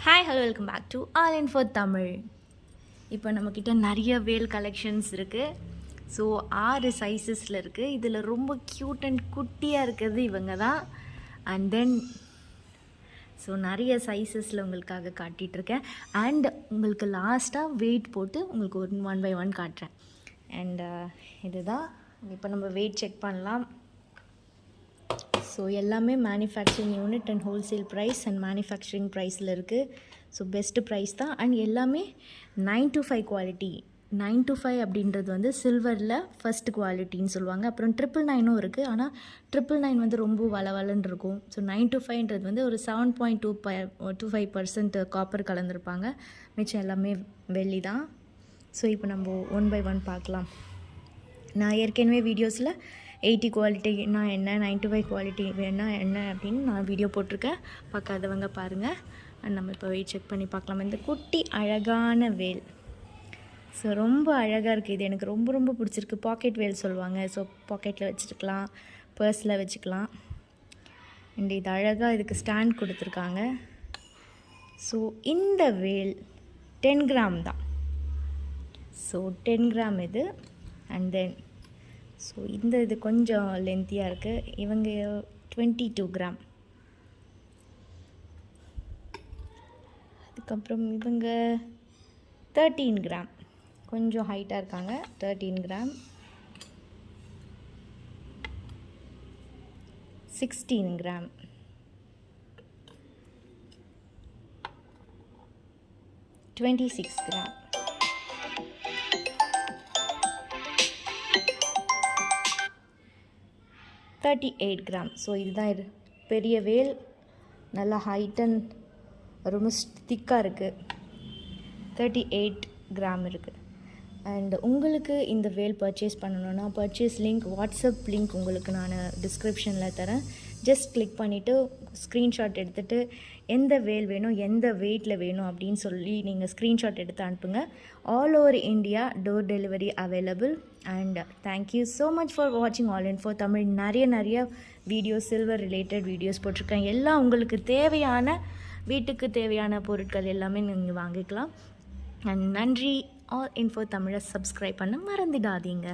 Hi hello welcome back to all in for Tamil. இப்போ நம்மக்கிட்ட நிறைய வேல் கலெக்ஷன்ஸ் இருக்குது. ஸோ 6 சைஸஸில் இருக்குது. இதில் ரொம்ப க்யூட் அண்ட் குட்டியாக இருக்கிறது இவங்க தான். அண்ட் தென் ஸோ நிறைய சைஸஸில் உங்களுக்காக காட்டிகிட்ருக்கேன். அண்ட் உங்களுக்கு லாஸ்ட்டாக வெயிட் போட்டு உங்களுக்கு ஒன் பை ஒன் காட்டுறேன். அண்ட் இதுதான் இப்போ நம்ம வெயிட் செக் பண்ணலாம். ஸோ எல்லாமே manufacturing unit and wholesale price and manufacturing ப்ரைஸில் இருக்குது. ஸோ பெஸ்ட்டு ப்ரைஸ் தான். அண்ட் எல்லாமே 9 to 5 குவாலிட்டி. 9 to 5 அப்படின்றது வந்து சில்வரில் ஃபஸ்ட் குவாலிட்டின்னு சொல்லுவாங்க. அப்புறம் 999 இருக்குது. ஆனால் 999 வந்து ரொம்ப வளவலன்னு இருக்கும். ஸோ 9 to 5ன்றது வந்து ஒரு 7.25% காப்பர் கலந்துருப்பாங்க. மிச்சம் எல்லாமே வெள்ளி தான். ஸோ இப்போ நம்ம ஒன் பை ஒன் பார்க்கலாம். நான் ஏற்கனவே வீடியோஸில் 80 குவாலிட்டினா என்ன, 95 குவாலிட்டி வேணா என்ன அப்படின்னு நான் வீடியோ போட்டிருக்கேன். பார்க்காதவங்க பாருங்கள். அண்ட் நம்ம இப்போ வெயிட் செக் பண்ணி பார்க்கலாம். இந்த குட்டி அழகான வேல் ஸோ ரொம்ப அழகாக இருக்குது. இது எனக்கு ரொம்ப ரொம்ப பிடிச்சிருக்கு. பாக்கெட் வேல் சொல்லுவாங்க. ஸோ பாக்கெட்டில் வச்சுருக்கலாம், பர்ஸில் வச்சுக்கலாம். அண்ட் இது அழகாக இதுக்கு ஸ்டாண்ட் கொடுத்துருக்காங்க. ஸோ இந்த வேல் 10 கிராம் தான். ஸோ 10 கிராம் இது. அண்ட் தென் ஸோ இந்த இது கொஞ்சம் லென்த்தியாக இருக்குது. இவங்க 22 கிராம். அதுக்கப்புறம் இவங்க 13 கிராம். கொஞ்சம் ஹைட்டாக இருக்காங்க. 13 gram. 16 gram. 26 gram. 38 gram. So இதுதான் இது பெரிய வேல். நல்லா ஹைட் அண்ட் ரொம்ப திக்காக இருக்குது. 38 கிராம் இருக்குது. அண்ட் உங்களுக்கு இந்த வேல் பர்ச்சேஸ் பண்ணணுன்னா பர்ச்சேஸ் லிங்க், வாட்ஸ்அப் லிங்க் உங்களுக்கு நான் டிஸ்கிரிப்ஷனில் தரேன். ஜஸ்ட் கிளிக் பண்ணிவிட்டு ஸ்க்ரீன்ஷாட் எடுத்துகிட்டு எந்த வேல் வேணும், எந்த வெயிட்டில் வேணும் அப்படின்னு சொல்லி நீங்கள் ஸ்க்ரீன்ஷாட் எடுத்து அனுப்புங்க. All over India door delivery available. And thank you so much for வாட்சிங் ஆல் இன் ஃபார் தமிழ். நிறைய வீடியோஸ், சில்வர் ரிலேட்டட் வீடியோஸ் போட்டிருக்கேன். எல்லாம் உங்களுக்கு தேவையான, வீட்டுக்கு தேவையான பொருட்கள் எல்லாமே நீங்கள் வாங்கிக்கலாம். அண்ட் நன்றி. ஆல் இன் ஃபார் தமிழை சப்ஸ்கிரைப் பண்ண மறந்துடாதீங்க.